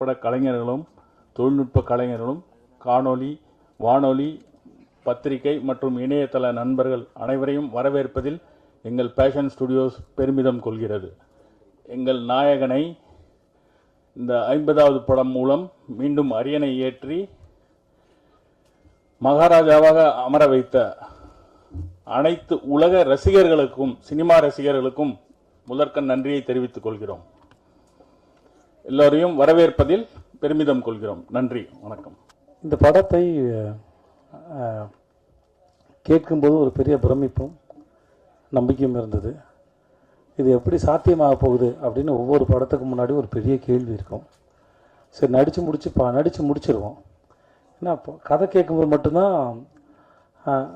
பட கலைஞர்களும் தொழில்நுட்ப கலைஞர்களும் காணொளி வானொலி பத்திரிகை மற்றும் இணையதள நண்பர்கள் அனைவரையும் வரவேற்பதில் எங்கள் பேஷன் ஸ்டுடியோஸ் பெருமிதம் கொள்கிறது. எங்கள் நாயகனை இந்த 50வது படம் மூலம் மீண்டும் அரியணை ஏற்றி மகாராஜாவாக அமர வைத்த அனைத்து உலக ரசிகர்களுக்கும் சினிமா ரசிகர்களுக்கும் முதற்கண் நன்றியை தெரிவித்துக் கொள்கிறோம். எல்லோரையும் வரவேற்பதில் பெருமிதம் கொள்கிறோம். நன்றி, வணக்கம். இந்த படத்தை கேட்கும்போது ஒரு பெரிய பிரமிப்பும் நம்பிக்கையும் இருந்தது. இது எப்படி சாத்தியமாக போகுது அப்படின்னு ஒவ்வொரு படத்துக்கு முன்னாடி ஒரு பெரிய கேள்வி இருக்கும். சரி, நடித்து முடிச்சிருவோம். ஏன்னா கதை கேட்கும்போது மட்டும்தான்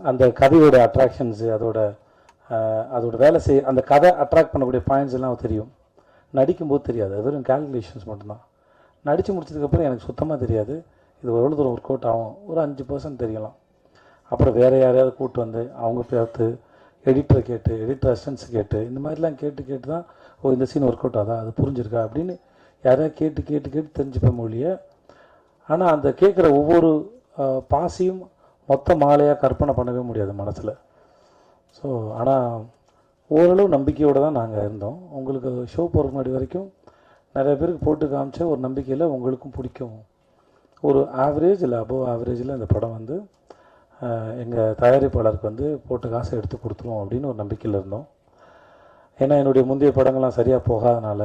அந்த கதையோட அட்ராக்ஷன்ஸு அதோட வேலை அந்த கதை அட்ராக்ட் பண்ணக்கூடிய பாயிண்ட்ஸ் எல்லாம் தெரியும். நடிக்கும்போது தெரியாது, அது வெறும் கால்குலேஷன்ஸ் மட்டும்தான். நடித்து முடிச்சதுக்கப்புறம் எனக்கு சுத்தமாக தெரியாது இது எவ்வளோ தூரம் ஒர்க் அவுட் ஆகும். ஒரு 5% தெரியலாம். அப்புறம் வேறு யாரையாவது கூப்பிட்டு வந்து அவங்க பார்த்து எடிட்டரை கேட்டு எடிட்டர் அசிஸ்டன்ஸ் கேட்டு இந்த மாதிரிலாம் கேட்டு தான் இந்த சீன் ஒர்க் அவுட் ஆகுதா, அது புரிஞ்சிருக்கா அப்படின்னு யாரையா கேட்டு தெரிஞ்சுப்பேன் மொழிய. ஆனால் அந்த கேட்குற ஒவ்வொரு பாசியும் மொத்த மாலையாக கற்பனை பண்ணவே முடியாது மனசில். ஸோ ஆனால் ஓரளவு நம்பிக்கையோடு தான் நாங்கள் இருந்தோம். உங்களுக்கு ஷோ போகிற முன்னாடி வரைக்கும் நிறைய பேருக்கு போட்டு காமிச்ச ஒரு நம்பிக்கையில் உங்களுக்கும் பிடிக்கும். ஒரு ஆவரேஜ் இல்லை அபோவ் ஆவரேஜில் இந்த படம் வந்து எங்கள் தயாரிப்பாளருக்கு போட்டு காசை எடுத்து கொடுத்துருவோம் அப்படின்னு ஒரு நம்பிக்கையில் இருந்தோம். ஏன்னா என்னுடைய முந்தைய படங்கள்லாம் சரியாக போகாதனால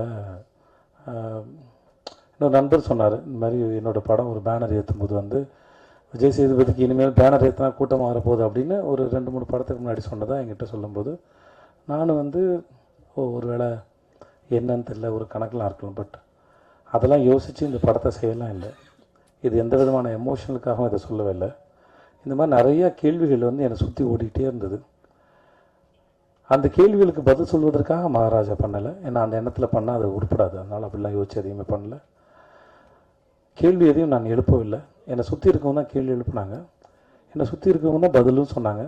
இன்னொரு நண்பர் சொன்னார், இந்த மாதிரி என்னோடய படம் ஒரு பேனர் ஏற்றும்போது விஜய் சேதுபதிக்கு இனிமேல் பேனர் ஏற்றினா கூட்டமாக வரப்போகுது அப்படின்னு ஒரு 2-3 படத்துக்கு முன்னாடி சொன்னதாக என்கிட்ட சொல்லும்போது நானும் ஒரு வேளை என்னன்னு தெரியல, ஒரு கணக்கெலாம் இருக்கலாம். பட் அதெல்லாம் யோசித்து இந்த படத்தை செய்யலாம் இல்லை. இது எந்த விதமான எமோஷனலுக்காகவும் இதை சொல்லவே இல்லை. இந்த மாதிரி நிறையா கேள்விகள் என்னை சுற்றி ஓடிக்கிட்டே இருந்தது. அந்த கேள்விகளுக்கு பதில் சொல்வதற்காக மகாராஜா பண்ணலை. ஏன்னா அந்த எண்ணத்தில் பண்ணால் அது உருப்படாது. அதனால் அப்படிலாம் யோசிச்சு எதையுமே பண்ணலை. கேள்வி எதையும் நான் எழுப்பவில்லை. என்னை சுற்றி இருக்கவங்க தான் கேள்வி எழுப்புனாங்க. என்னை சுற்றி இருக்கவங்க தான் பதிலும் சொன்னாங்க.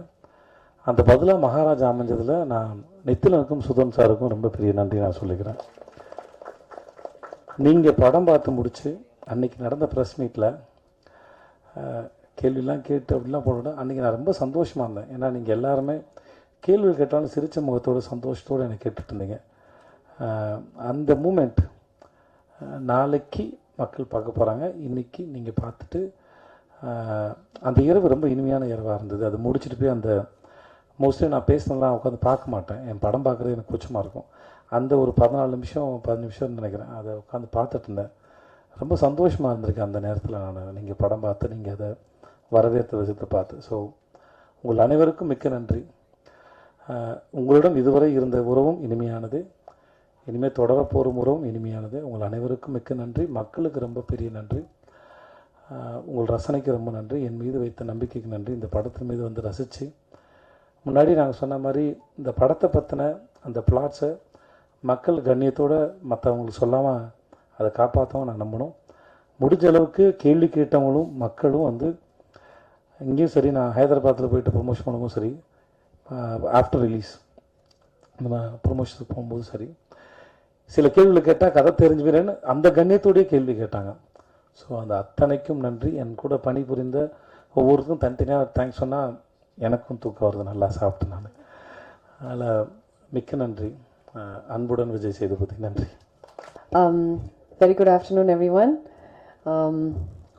அந்த பதிலாக மகாராஜா அமைஞ்சதில் நான் நித்திலனுக்கும் சுதன் சாருக்கும் ரொம்ப பெரிய நன்றி நான் சொல்லிக்கிறேன். நீங்கள் படம் பார்த்து முடித்து அன்றைக்கி நடந்த ப்ரெஸ் மீட்டில் கேள்விலாம் கேட்டு அப்படிலாம் போட அன்றைக்கி நான் ரொம்ப சந்தோஷமாக இருந்தேன். ஏன்னா நீங்கள் எல்லாருமே கேள்வி கேட்டாலும் சிரித்த முகத்தோடு சந்தோஷத்தோடு எனக்கு கேட்டுட்டு இருந்தீங்க. அந்த மூமெண்ட் நாளைக்கு மக்கள் பார்க்க போகிறாங்க. இன்றைக்கி நீங்கள் பார்த்துட்டு அந்த இரவு ரொம்ப இனிமையான இரவாக இருந்தது. அது முடிச்சுட்டு போய் அந்த மோஸ்ட்லி நான் பேசினலாம் உட்காந்து பார்க்க மாட்டேன். என் படம் பார்க்குறது எனக்கு கூச்சமாக இருக்கும். அந்த ஒரு 14 நிமிஷம் 10 நிமிஷம்னு நினைக்கிறேன், அதை உட்காந்து பார்த்துட்டு இருந்தேன். ரொம்ப சந்தோஷமாக இருந்திருக்கேன் அந்த நேரத்தில். நீங்கள் படம் பார்த்து நீங்கள் அதை வரவேற்ற விதத்தை பார்த்து. ஸோ உங்கள் அனைவருக்கும் மிக்க நன்றி. உங்களிடம் இதுவரை இருந்த உறவும் இனிமையானது, இனிமேல் தொடரப்போகிற உறவும் இனிமையானது. உங்கள் அனைவருக்கும் மிக்க நன்றி. மக்களுக்கு ரொம்ப பெரிய நன்றி. உங்கள் ரசனைக்கு ரொம்ப நன்றி. என் மீது வைத்த நம்பிக்கைக்கு நன்றி. இந்த படத்தின் மீது ரசித்து முன்னாடி நாங்கள் சொன்ன மாதிரி இந்த படத்தை பற்றின அந்த பிளாட்ஸை மக்கள் கண்ணியத்தோடு மற்றவங்களுக்கு சொல்லாமல் அதை காப்பாற்றவும் நான் நம்பணும். முடிஞ்ச அளவுக்கு கேள்வி கேட்டவங்களும் மக்களும் இங்கேயும் சரி, நான் ஹைதராபாத்தில் போயிட்டு ப்ரொமோஷன் பண்ணும்போது சரி, ஆஃப்டர் ரிலீஸ் நம்ம ப்ரொமோஷனுக்கு போகும்போது சரி, சில கேள்விகளை கேட்டால் கதை தெரிஞ்சுக்கிறேன்னு அந்த கண்ணியத்தோடையே கேள்வி கேட்டாங்க. ஸோ அந்த அத்தனைக்கும் நன்றி. என் கூட பணிபுரிந்த ஒவ்வொருக்கும் தனித்தனியாக தேங்க்ஸ் சொன்னால் எனக்கும் தூக்கம் வருது, நல்லா சாப்பிட்டு நான். அதனால் மிக்க நன்றி. அன்புடன் விஜய் சேதுபதி. நன்றி. Very good afternoon every one.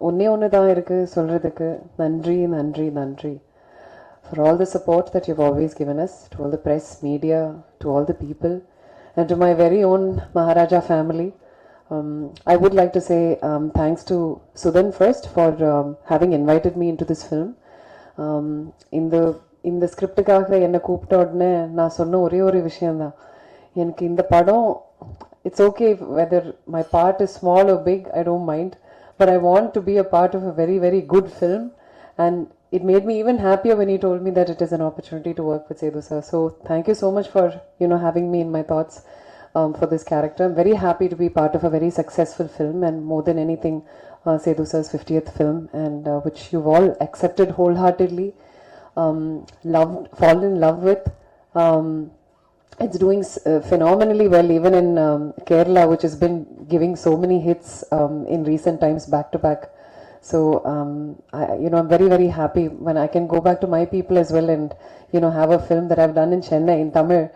ஒன்று தான் இருக்குது சொல்கிறதுக்கு. நன்றி நன்றி நன்றி for all the support that you've always given us, to all the press, media, to all the people, and to my very own Maharaja family. I would like to say thanks to Sudan first for having invited me into this film. இந்த ஸ்கிரிப்டுக்காக என்னை கூப்பிட்ட உடனே நான் சொன்ன ஒரே விஷயந்தான், எனக்கு இந்த படம் it's okay weather my part is small or big, I don't mind, but I want to be a part of a very very good film. And it made me even happier when he told me that it is an opportunity to work with Sethu sir. So thank you so much for having me in my thoughts for this character. I'm very happy to be part of a very successful film, and more than anything Sethu sir's 50th film, and which you've all accepted wholeheartedly, fallen in love with. it's doing phenomenally well, even in Kerala, which has been giving so many hits in recent times back to back. So, I'm very, very happy when I can go back to my people as well and, have a film that I've done in Chennai, in Tamil,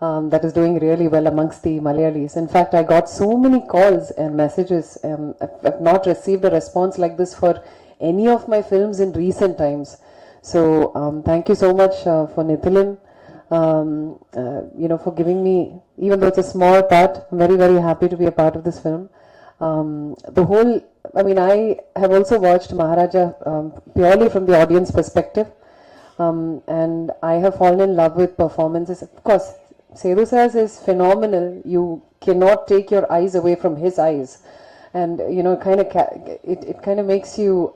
that is doing really well amongst the Malayalis. In fact, I got so many calls and messages. I've not received a response like this for any of my films in recent times. So, thank you so much for Nithilan. For giving me, even though it's a small part, I'm very, very happy to be a part of this film. I have also watched Maharaja purely from the audience perspective, and I have fallen in love with performances. Of course, Sethu Sir's is phenomenal. You cannot take your eyes away from his eyes, and it kind of makes you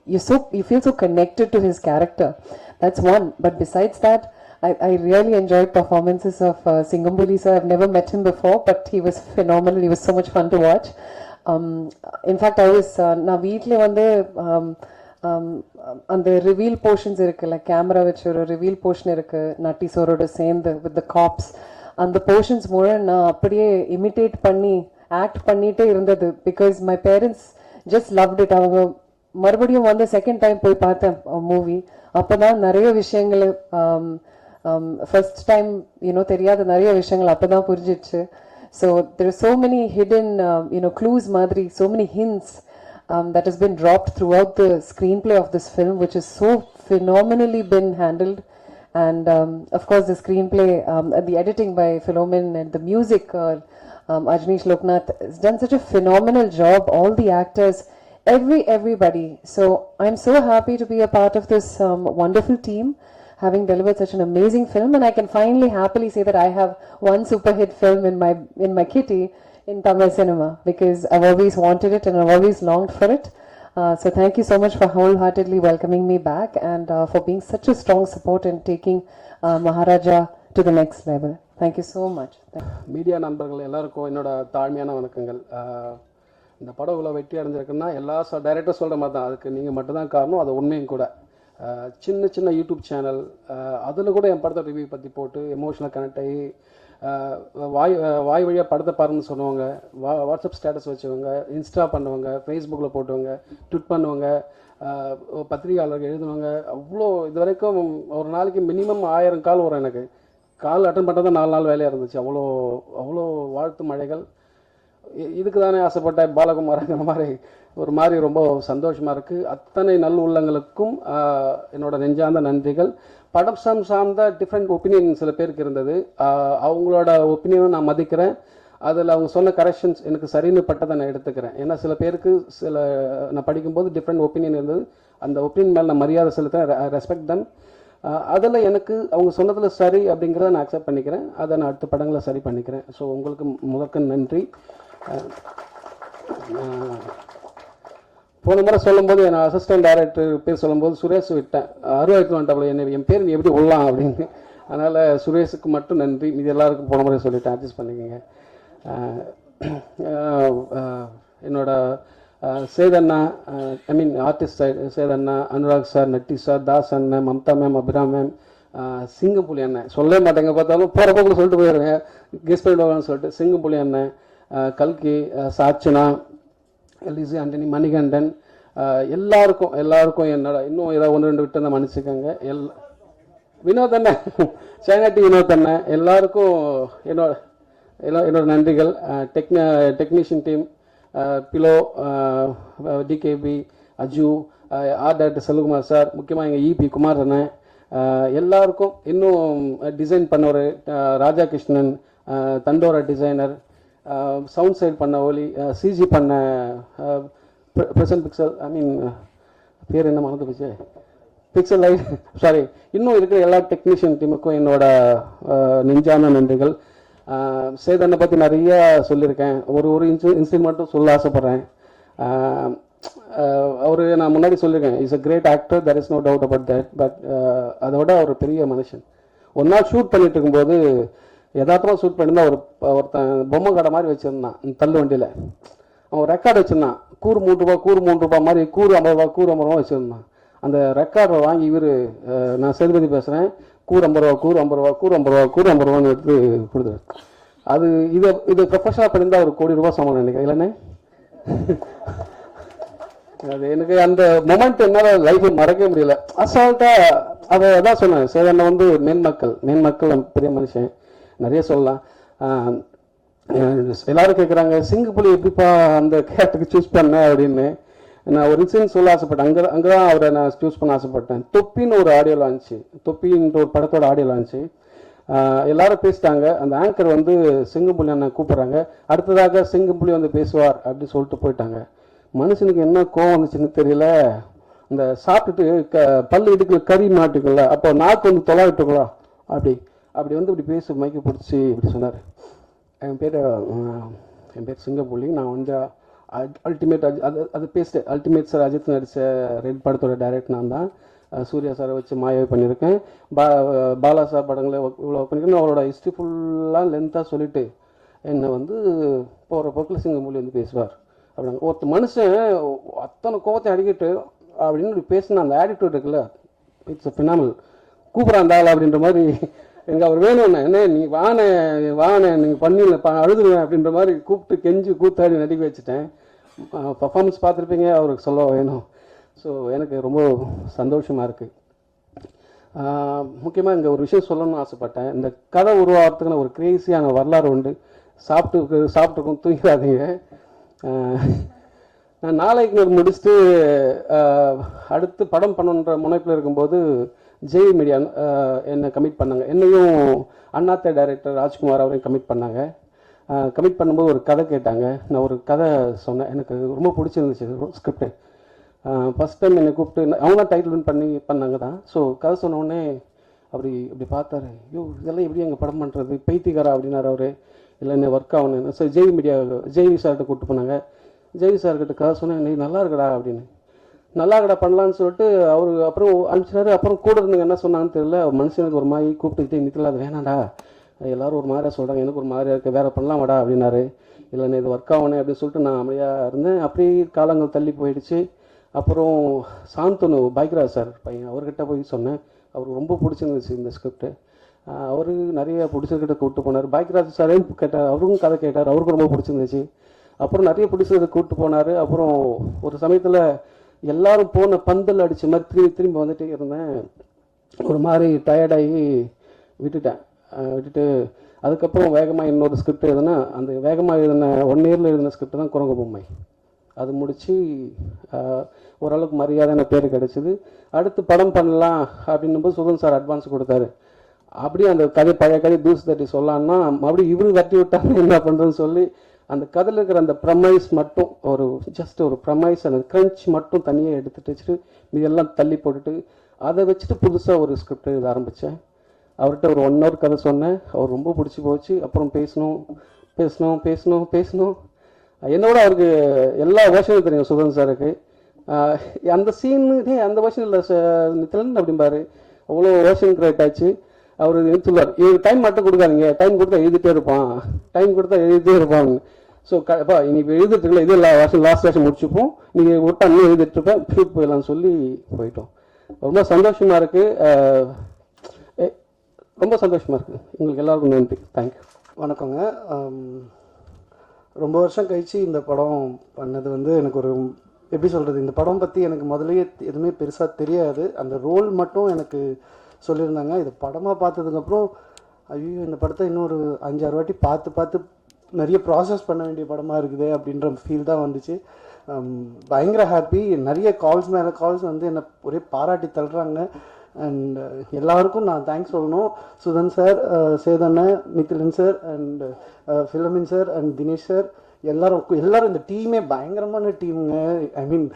you feel so connected to his character. That's one. But besides that, I really enjoyed performances of Singambuli sir. I've never met him before, but he was phenomenal. He was so much fun to watch. In fact, I was நான் வீட்டில் வந்து அந்த reveal portions இருக்குல்ல, camera வச்சு ஒரு reveal portion இருக்கு நட்டி சோரோட சேர்ந்து with the cops, அந்த போர்ஷன்ஸ் மூலம் நான் அப்படியே இமிட்டேட் பண்ணி ஆக்ட் பண்ணிட்டே இருந்தது. Because my parents just loved it. அவங்க மறுபடியும் வந்து செகண்ட் டைம் போய் பார்த்தேன் மூவி. அப்போதான் நிறைய விஷயங்கள் ஃபர்ஸ்ட் டைம் தெரியாத நிறைய விஷயங்கள் அப்போதான் புரிஞ்சிடுச்சு. So there are so many hidden, clues, madri, so many hints that has been dropped throughout the screenplay of this film, which is so phenomenally been handled. And of course, the screenplay, the editing by Philomen, and the music, Ajneesh Loknath has done such a phenomenal job. All the actors, everybody. So I'm so happy to be a part of this wonderful team, having delivered such an amazing film, and I can finally happily say that I have one super hit film in my kitty in Tamil cinema, because I've always wanted it and I've always longed for it. So thank you so much for wholeheartedly welcoming me back, and for being such a strong support and taking Maharaja to the next level. Thank you so much. Media நண்பர்கள் எல்லாருக்கும் என்னோட தாழ்மையான வணக்கங்கள். இந்த படம் இவ்வளோ வெற்றி அடைஞ்சிருக்குன்னா எல்லா டைரக்டர் சொல்கிற மாதிரி தான், அதுக்கு நீங்கள் மட்டும்தான் காரணம், அது உண்மையும் கூட. சின்ன சின்ன யூடியூப் சேனல், அதில் கூட என் படத்தை ரிவ்யூ பற்றி போட்டு எமோஷனல் கனெக்ட் ஆகி வாய் வழியாக படத்தை பாருன்னு சொன்னவங்க, வாட்ஸ்அப் ஸ்டேட்டஸ் வச்சவங்க, இன்ஸ்டா பண்ணுவாங்க, ஃபேஸ்புக்கில் போட்டவங்க, ட்விட் பண்ணுவாங்க, பத்திரிகையாளர்கள் எழுதுவாங்க. அவ்வளோ இது வரைக்கும் ஒரு நாளைக்கு மினிமம் 1000 கால் வரும். எனக்கு கால் அட்டன் பண்ணுறது தான் 4 நாள் வேலையாக இருந்துச்சு. அவ்வளோ வாழ்த்து மழைகள். இதுக்கு தானே ஆசைப்பட்ட பாலகுமாரங்கிற மாதிரி ரொம்ப சந்தோஷமாக இருக்குது. அத்தனை நல் உள்ளங்களுக்கும் என்னோட நெஞ்சார்ந்த நன்றிகள். படம் சார்ந்த டிஃப்ரெண்ட் ஒப்பீனியன் சில பேருக்கு இருந்தது. அவங்களோட ஒப்பீனியனும் நான் மதிக்கிறேன். அதில் அவங்க சொன்ன கரெக்ஷன்ஸ் எனக்கு சரின்னு பட்டதை நான் எடுத்துக்கிறேன். ஏன்னா சில பேருக்கு நான் படிக்கும்போது டிஃப்ரெண்ட் ஒப்பீனியன் இருந்தது. அந்த ஒப்பீனியன் மேலே நான் மரியாதை செலுத்துகிறேன், ரெஸ்பெக்ட் தம். அதில் எனக்கு அவங்க சொன்னதில் சரி அப்படிங்கிறத நான் அக்செப்ட் பண்ணிக்கிறேன். அதை நான் அடுத்த படங்களை சரி பண்ணிக்கிறேன். ஸோ உங்களுக்கு முதற்க நன்றி. போன முறை சொல்லும்போது என் அசிஸ்டன்ட் டைரக்டர் பேர் சொல்லும்போது சுரேஷ் விட்டேன். அருவாய்க்கு வந்துட்டாப்புல என் பேர் நீ எப்படி உள்ளலாம் அப்படின்னு. அதனால் சுரேஷுக்கு மட்டும் நன்றி. இது எல்லாருக்கும் போன முறை சொல்லிவிட்டேன், அட்ஜஸ்ட் பண்ணிக்கோங்க. என்னோட சேதண்ணா, ஆர்டிஸ்ட் சேதண்ணா, அனுராக் சார், நட்டி சார், தாஸ் அண்ணன், மம்தா மேம், அபிராம் மேம், சிங்கம்புலி அண்ணன் சொல்லவே மாட்டேங்க, பார்த்தாலும் போகிற போக்கில் சொல்லிட்டு போயிடுவேன் கெஸ்ட் பண்ணிடுவாங்கன்னு சொல்லிட்டு. சிங்கம்புலி அண்ணன், கல்கி, சாச்சனா, எல்இசி ஆண்டனி, மணிகண்டன், எல்லாருக்கும் என்னோட இன்னும் ஏதாவது 1-2 விட்டு தான் மன்னிச்சுக்கோங்க. வினோத் அண்ணன், சேனாட்டி வினோத் அண்ணன், எல்லாருக்கும் என்னோட நன்றிகள். Technician team, Philo, TKP, Aju, art director Selvakumar sir, முக்கியமாக எங்கள் இபி குமார் அண்ணன், எல்லாருக்கும், இன்னும் டிசைன் பண்ணவர் ராஜா கிருஷ்ணன், தண்டோரா டிசைனர், சவுண்ட் சைட் பண்ண ஒலி, சிஜி பண்ண ப்ரெசன்ட் பிக்சல், பேர் என்ன மறந்து போச்சு, பிக்சல் லைட், சாரி, இன்னும் இருக்கிற எல்லா டெக்னீஷியன் டீமுக்கும் என்னோட நெஞ்சான நன்றிகள். சேதனை பற்றி நிறையா சொல்லியிருக்கேன். ஒரு இன்சிடென்ட் மட்டும் சொல்ல ஆசைப்பட்றேன். நான் முன்னாடி சொல்லியிருக்கேன், is a great actor, there is no doubt about that. But அதோட ஒரு பெரிய மனுஷன். ஒரு நாள் ஷூட் பண்ணிட்டு இருக்கும்போது யதார்த்தமாக ஷூட் பண்ணியிருந்தா ஒருத்தன் பொம்மை கடை மாதிரி வச்சுருந்தான் தள்ளு வண்டியில். அவன் ரெக்கார்டு வச்சுருந்தான். கூறு 3 ரூபா மாதிரி, கூறு 50 ரூபா, கூறு 50 ரூபா வச்சுருந்தான். அந்த ரெக்கார்டை வாங்கி நான் சேதுபதி பேசுகிறேன், கூறு 50 ரூபா, கூறு 50 ரூபா, கூறு 50 ரூபா, கூறு 50 ரூபான்னு எடுத்து கொடுத்தாரு. அது இது ப்ரொஃபஷனலாக பண்ணியிருந்தால் ஒரு ₹1 கோடி சம்பளம் நினைக்கிறேன் இல்லைண்ணே. அது எனக்கு அந்த மொமெண்ட் என்னால் லைஃப்பில் மறக்க முடியல. அசால்ட்டாக அதை தான் சொன்னேன். சேதனை வந்து மேன்மக்கள் பெரிய மனுஷன் நிறைய சொல்லலாம். எல்லாரும் கேட்குறாங்க சிங்கப்புலி எப்படிப்பா அந்த கேரக்டருக்கு சூஸ் பண்ண அப்படின்னு. நான் ஒரு இன்சிடென்ட் சொல்ல ஆசைப்பட்டேன். அங்கே தான் அவரை நான் சூஸ் பண்ண ஆசைப்பட்டேன். தொப்பின்னு ஒரு ஆடியோ லான்ச்சு, தொப்பின்ற ஒரு படத்தோட ஆடியோ லான்ச்சு. எல்லாரும் பேசிட்டாங்க. அந்த ஆங்கர் வந்து சிங்கப்புலி அண்ணன் கூப்பிட்றாங்க. அடுத்ததாக சிங்கப்புலி வந்து பேசுவார் அப்படின்னு சொல்லிட்டு போயிட்டாங்க. மனுஷனுக்கு என்ன கோவம் வந்துச்சுன்னு தெரியல. இந்த சாப்பிட்டுட்டு பல்லு இடுக்கு கறி மாட்டுக்குள்ள, அப்போ நாக்கு வந்து தொலாவிட்டுங்களா அப்படி வந்து இப்படி பேச மைக்க பிடிச்சி இப்படி சொன்னார். என் பேர் சிங்கப்புலி. நான் வந்து அல்டிமேட் அது பேசிட்டேன். அல்டிமேட் சார் அஜித் நடித்த ரெட் படத்தோட டைரக்டர் நான் தான். சூர்யா சாரை வச்சு மாயாவை பண்ணியிருக்கேன். பாலா சார் படங்களை இவ்வளோ பண்ணியிருக்கேன். அவரோட ஹிஸ்ட்ரி ஃபுல்லாக லென்த்தாக சொல்லிவிட்டு என்னை வந்து போகிற போக்கில் சிங்கப்புலி வந்து பேசுவார் அப்படிங்க. ஒருத்தர் மனுஷன் அத்தனை கோவத்தை அடிக்கிட்டு அப்படின்னு பேசின அந்த ஆட்டிடியூட் இருக்குல்ல, இட்ஸ் அ ஃபினாமினல். கூப்பிட்றான் தாள் அப்படின்ற மாதிரி. எனக்கு அவர் வேணும்ண்ணே, என்ன நீ வானே நீங்கள் பண்ணல அழுதுருவேன் அப்படின்ற மாதிரி கூப்பிட்டு கெஞ்சி கூத்தாடி நடிக்க வச்சுட்டேன். பர்ஃபார்மன்ஸ் பார்த்துருப்பீங்க, அவருக்கு சொல்ல வேணும். ஸோ எனக்கு ரொம்ப சந்தோஷமாக இருக்குது. முக்கியமாக இங்கே ஒரு விஷயம் சொல்லணும்னு ஆசைப்பட்டேன். இந்த கதை உருவாகிறதுக்குன்னு ஒரு கிரேசியான வரலாறு உண்டு. சாப்பிட்டுருக்கோம், தூங்கிடாதீங்க. நான் நாளைக்கு முடிச்சுட்டு அடுத்து படம் பண்ணணுன்ற முனைப்பில் இருக்கும்போது ஜெய் மீடியா என்னை கமிட் பண்ணாங்க. என்னையும் அண்ணாத்த டைரக்டர் ராஜ்குமார் அவரையும் கமிட் பண்ணாங்க. கமிட் பண்ணும்போது ஒரு கதை கேட்டாங்க. நான் ஒரு கதை சொன்னேன். எனக்கு ரொம்ப பிடிச்சிருந்துச்சு ஸ்கிரிப்டு. ஃபஸ்ட் டைம் என்னை கூப்பிட்டு அவங்க தான் டைட்டில் பண்ணாங்க தான். ஸோ கதை சொன்னோடனே இப்படி பார்த்தாரு. ஐயோ இதெல்லாம் எப்படி எங்கள் படம் பண்ணுறது, பைத்தியக்காரா அப்படின்னாரு அவர். இல்லை என்ன ஒர்க் ஆகணும். ஸோ ஜெய்வி சார்கிட்ட கூப்பிட்டு போனாங்க. ஜெய்வி சார்கிட்ட கதை சொன்னேன், நீ நல்லா இருக்கடா அப்படின்னு. நல்லா இருக்கடா பண்ணலான்னு சொல்லிட்டு அவர் அப்புறம் அனுப்பிச்சிட்டாரு. அப்புறம் கூட இருந்தவங்க என்ன சொன்னாங்கன்னு தெரியல. மனுஷனுக்கு ஒரு மாதிரி கூப்பிட்டுக்கிட்டே நிற்கல, அது வேணாண்டா எல்லோரும் ஒரு மாதிரியாக சொல்கிறாங்க, எனக்கு ஒரு மாதிரியாக இருக்குது, வேறு பண்ணலாம் வாடா அப்படின்னாரு. இல்லைண்ணே இது ஒர்க் ஆகணும் அப்படின்னு சொல்லிட்டு நான் அமைதியாக இருந்தேன். அப்படியே காலங்கள் தள்ளி போயிடுச்சு. அப்புறம் சாந்தனு பாக்யராஜ் சார் பையன் அவர்கிட்ட போய் சொன்னேன். அவருக்கு ரொம்ப பிடிச்சிருந்துச்சு இந்த ஸ்கிரிப்டு. அவர் நிறைய பிடிச்சதுக்கிட்ட கூப்பிட்டு போனார். பாக்யராஜ் சாரையும் கேட்டார், அவருக்கும் கதை கேட்டார், அவருக்கும் ரொம்ப பிடிச்சிருந்துச்சு. அப்புறம் நிறைய பிடிச்சதை கூப்பிட்டு போனார். அப்புறம் ஒரு சமயத்தில் எல்லோரும் போன பந்தல் அடித்த மாதிரி திரும்பி வந்துட்டே இருந்தேன். ஒரு மாதிரி டயர்டாகி விட்டுட்டு அதுக்கப்புறம் வேகமாக இன்னொரு ஸ்கிரிப்ட் எழுதுனா, அந்த வேகமாக எழுதின 1 இயரில் எழுதின ஸ்கிரிப்ட் தான் குரங்கு பொம்மை. அது முடித்து ஓரளவுக்கு மரியாதையான பேர் கிடச்சிது. அடுத்து படம் பண்ணலாம் அப்படின்னும்போது சுதன் சார் அட்வான்ஸ் கொடுத்தாரு. அப்படியே அந்த பழைய கதை தூசு தட்டி சொல்லலான்னா மறுபடியும் இவரு தட்டி விட்டாங்க என்ன பண்ணுறதுன்னு சொல்லி அந்த கதையில் இருக்கிற அந்த ப்ரமைஸ் மட்டும் ஜஸ்ட் ஒரு ப்ரமைஸ், அந்த க்ரன்ச் மட்டும் தனியாக எடுத்துகிட்டு வச்சுட்டு இதெல்லாம் தள்ளி போட்டுட்டு அதை வச்சுட்டு புதுசாக ஒரு ஸ்கிரிப்ட் எழுத ஆரம்பித்தேன். அவர்கிட்ட ஒரு 1 ஹவர் கதை சொன்னேன். அவர் ரொம்ப பிடிச்சி போச்சு. அப்புறம் பேசணும். என்னோட அவருக்கு எல்லா வேர்ஷனும் தெரியும் சுதன் சாருக்கு. அந்த சீனு அந்த வேர்ஷன் இல்லை நித்திலன் அப்படிம்பாரு. அவ்வளோ வேர்ஷன் கிரியேட் ஆச்சு. அவர் சொல்லுவார், டைம் மட்டும் கொடுக்காதீங்க, டைம் கொடுத்தா எழுதிட்டே இருப்பான். ஸோ அப்பா இன்னைக்கு எழுதிட்டு இருக்கல, இது லாஸ்ட் வேர்ஷன் முடிச்சுப்போம், நீங்கள் விட்டா இன்னும் எழுதிட்டு இருப்பேன், ஷூட் போயிடலாம்னு சொல்லி போயிட்டோம். ரொம்ப சந்தோஷமாக இருக்குது. ரொம்ப சந்தோஷமாக இருக்குது. உங்களுக்கு எல்லாருக்கும் நன்றி. தேங்க்யூ. வணக்கங்க. ரொம்ப வருஷம் கழித்து இந்த படம் பண்ணது வந்து எனக்கு ஒரு எப்படி சொல்கிறது, இந்த படம் பற்றி எனக்கு முதலே எதுவுமே பெருசாக தெரியாது. அந்த ரோல் மட்டும் எனக்கு சொல்லியிருந்தாங்க. இது படமாக பார்த்ததுக்கப்புறம் ஐயோ இந்த படத்தை இன்னொரு 5-6 வாட்டி பார்த்து நிறைய ப்ராசஸ் பண்ண வேண்டிய படமாக இருக்குது அப்படின்ற ஃபீல் தான் வந்துச்சு. பயங்கர ஹாப்பி. நிறைய கால்ஸ் மேலே கால்ஸ் வந்து என்னை ஒரே பாராட்டி தள்ளுறாங்க. அண்ட் எல்லாருக்கும் நான் தேங்க்ஸ் சொல்லணும். சுதன் சார், சேதண்ணன், Nithilan sir, and Philomin sir, and Dinesh sir, எல்லாரும் இந்த டீமே பயங்கரமான டீமுங்க. ஐ மீன்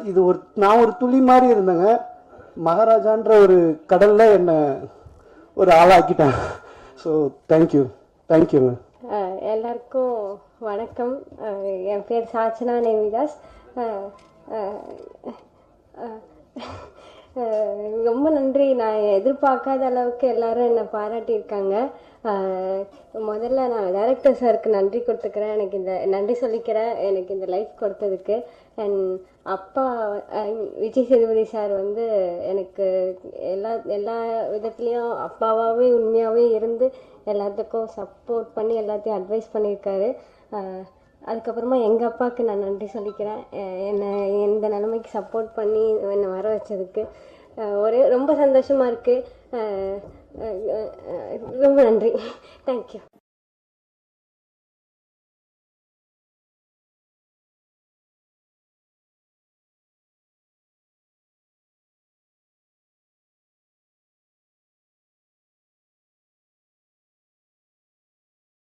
இது நான் ஒரு துளி மாதிரி இருந்தேங்க. மகாராஜான்ற ஒரு கடலில் என்னை ஒரு ஆளாக்கிட்டேன். ஸோ தேங்க்யூங்க. எல்லாருக்கும் வணக்கம். என் பேர் சாச்சனா நேவிதாஸ். ரொம்ப நன்றி. நான் எதிர்பார்க்காத அளவுக்கு எல்லாரும் என்னை பாராட்டியிருக்காங்க. முதல்ல நான் டைரக்டர் சாருக்கு நன்றி கொடுத்துக்கிறேன், எனக்கு இந்த நன்றி சொல்லிக்கிறேன் எனக்கு இந்த லைஃப் கொடுத்ததுக்கு. அண்ட் அப்பா விஜய் சேதுபதி சார் வந்து எனக்கு எல்லா விதத்துலேயும் அப்பாவாகவே உண்மையாகவே இருந்து எல்லாத்துக்கும் சப்போர்ட் பண்ணி எல்லாத்தையும் அட்வைஸ் பண்ணியிருக்காரு. அதுக்கப்புறமா எங்கள் அப்பாவுக்கு நான் நன்றி சொல்லிக்கிறேன், என்னை இந்த நிலைமைக்கு சப்போர்ட் பண்ணி என்னை வர வச்சதுக்கு. ரொம்ப சந்தோஷமாக இருக்குது. ரொம்ப நன்றி. தேங்க்யூ.